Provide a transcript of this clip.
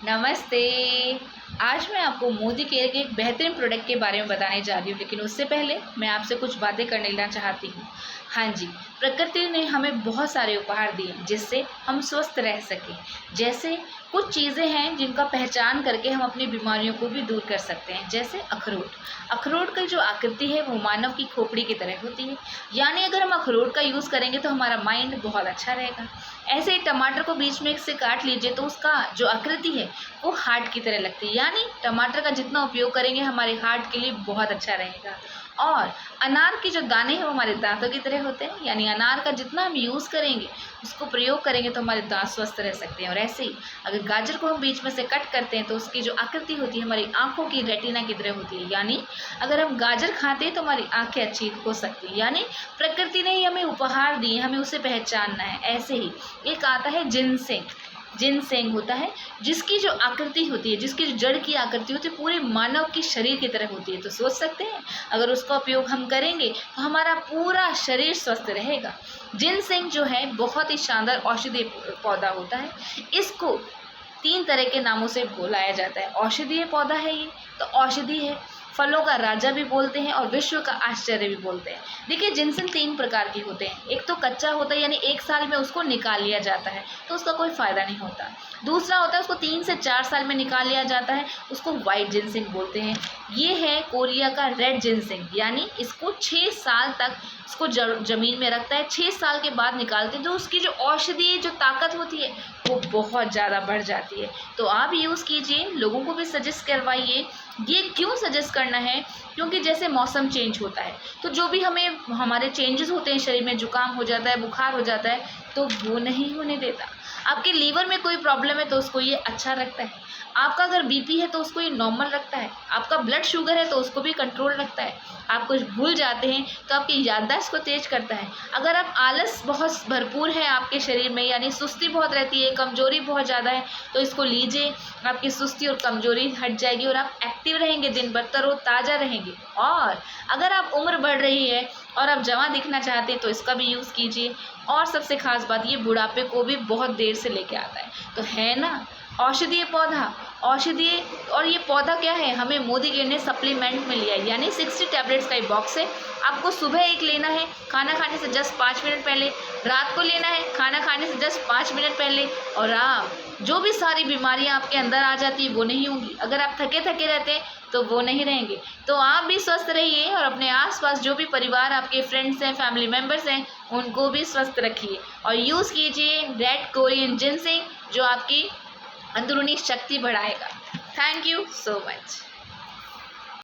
नमस्ते। आज मैं आपको मोदी केयर के एक बेहतरीन प्रोडक्ट के बारे में बताने जा रही हूँ, लेकिन उससे पहले मैं आपसे कुछ बातें कर लेना चाहती हूँ। हाँ जी, प्रकृति ने हमें बहुत सारे उपहार दिए जिससे हम स्वस्थ रह सकें। जैसे कुछ चीज़ें हैं जिनका पहचान करके हम अपनी बीमारियों को भी दूर कर सकते हैं, जैसे अखरोट। अखरोट की जो आकृति है वो मानव की खोपड़ी की तरह होती है, यानी अगर हम अखरोट का यूज़ करेंगे तो हमारा माइंड बहुत अच्छा रहेगा। ऐसे ही टमाटर को बीच में से काट लीजिए तो उसका जो आकृति है वो हार्ट की तरह लगती है, यानी टमाटर का जितना उपयोग करेंगे हमारे हार्ट के लिए बहुत अच्छा रहेगा। और अनार के जो दाने हैं वो हमारे दांतों की तरह होते हैं, यानी अनार का जितना हम यूज़ करेंगे, उसको प्रयोग करेंगे तो हमारे दांत स्वस्थ रह सकते हैं। और ऐसे ही अगर गाजर को हम बीच में से कट करते हैं तो उसकी जो आकृति होती है हमारी आँखों की रेटिना की तरह होती है, यानी अगर हम गाजर खाते हैं तो हमारी आँखें अच्छी हो सकती हैं। यानी प्रकृति ने ही हमें उपहार दिए, हमें उसे पहचानना है। ऐसे ही एक आता है जिनसेंग। जिनसेंग होता है जिसकी जो आकृति होती है, जिसकी जो जड़ की आकृति होती है पूरे मानव की शरीर की तरह होती है। तो सोच सकते हैं अगर उसका उपयोग हम करेंगे तो हमारा पूरा शरीर स्वस्थ रहेगा। जिनसेंग जो है बहुत ही शानदार औषधीय पौधा होता है। इसको 3 तरह के नामों से बुलाया जाता है। औषधीय पौधा है ये, तो औषधि है, फलों का राजा भी बोलते हैं और विश्व का आश्चर्य भी बोलते हैं। देखिए जिनसेंग 3 प्रकार के होते हैं। एक तो कच्चा होता है, यानी 1 साल में उसको निकाल लिया जाता है तो उसका कोई फ़ायदा नहीं होता। दूसरा होता है उसको 3 से 4 साल में निकाल लिया जाता है, उसको वाइट जिनसेंग बोलते हैं। ये है कोरिया का रेड जिनसेंग, यानी इसको 6 साल तक इसको ज़मीन में रखता है, 6 साल के बाद निकालते हैं तो उसकी जो औषधीय जो ताकत होती है वो बहुत ज़्यादा बढ़ जाती है। तो आप यूज़ कीजिए, लोगों को भी सजेस्ट करवाइए। ये क्यों सजेस्ट करना है, क्योंकि जैसे मौसम चेंज होता है तो जो भी हमें हमारे चेंजेस होते हैं शरीर में, जुकाम हो जाता है, बुखार हो जाता है, तो वो नहीं होने देता। आपके लीवर में कोई प्रॉब्लम है तो उसको ये अच्छा रखता है। आपका अगर बीपी है तो उसको ये नॉर्मल रखता है। आपका ब्लड शुगर है तो उसको भी कंट्रोल रखता है। आप कुछ भूल जाते हैं तो आपकी याददाश्त को तेज करता है। अगर आप आलस बहुत भरपूर है आपके शरीर में, यानी सुस्ती बहुत रहती है, कमज़ोरी बहुत ज़्यादा है, तो इसको लीजिए, आपकी सुस्ती और कमज़ोरी हट जाएगी और आप एक्टिव रहेंगे, दिन भर तरोताज़ा रहेंगे। और अगर आप उम्र बढ़ रही है और आप जवां दिखना चाहते हैं तो इसका भी यूज़ कीजिए। और सबसे ख़ास बात, ये बुढ़ापे को भी बहुत देर से लेके आता है। तो है ना औषधीय पौधा, औषधीय। और ये पौधा क्या है, हमें मोदी केयर ने सप्लीमेंट में लिया है, यानी 60 टैबलेट्स का एक बॉक्स है। आपको सुबह एक लेना है खाना खाने से जस्ट 5 मिनट पहले, रात को लेना है खाना खाने से जस्ट 5 मिनट पहले। और आप जो भी सारी बीमारियां आपके अंदर आ जाती है वो नहीं होंगी। अगर आप थके थके रहते हैं तो वो नहीं रहेंगे। तो आप भी स्वस्थ रहिए और अपने आसपास जो भी परिवार आपके फ्रेंड्स हैं, फैमिली मेम्बर्स हैं, उनको भी स्वस्थ रखिए। और यूज़ कीजिए रेड कोरियन जिनसेंग, जो आपकी अंदरूनी शक्ति बढ़ाएगा। Thank you so much.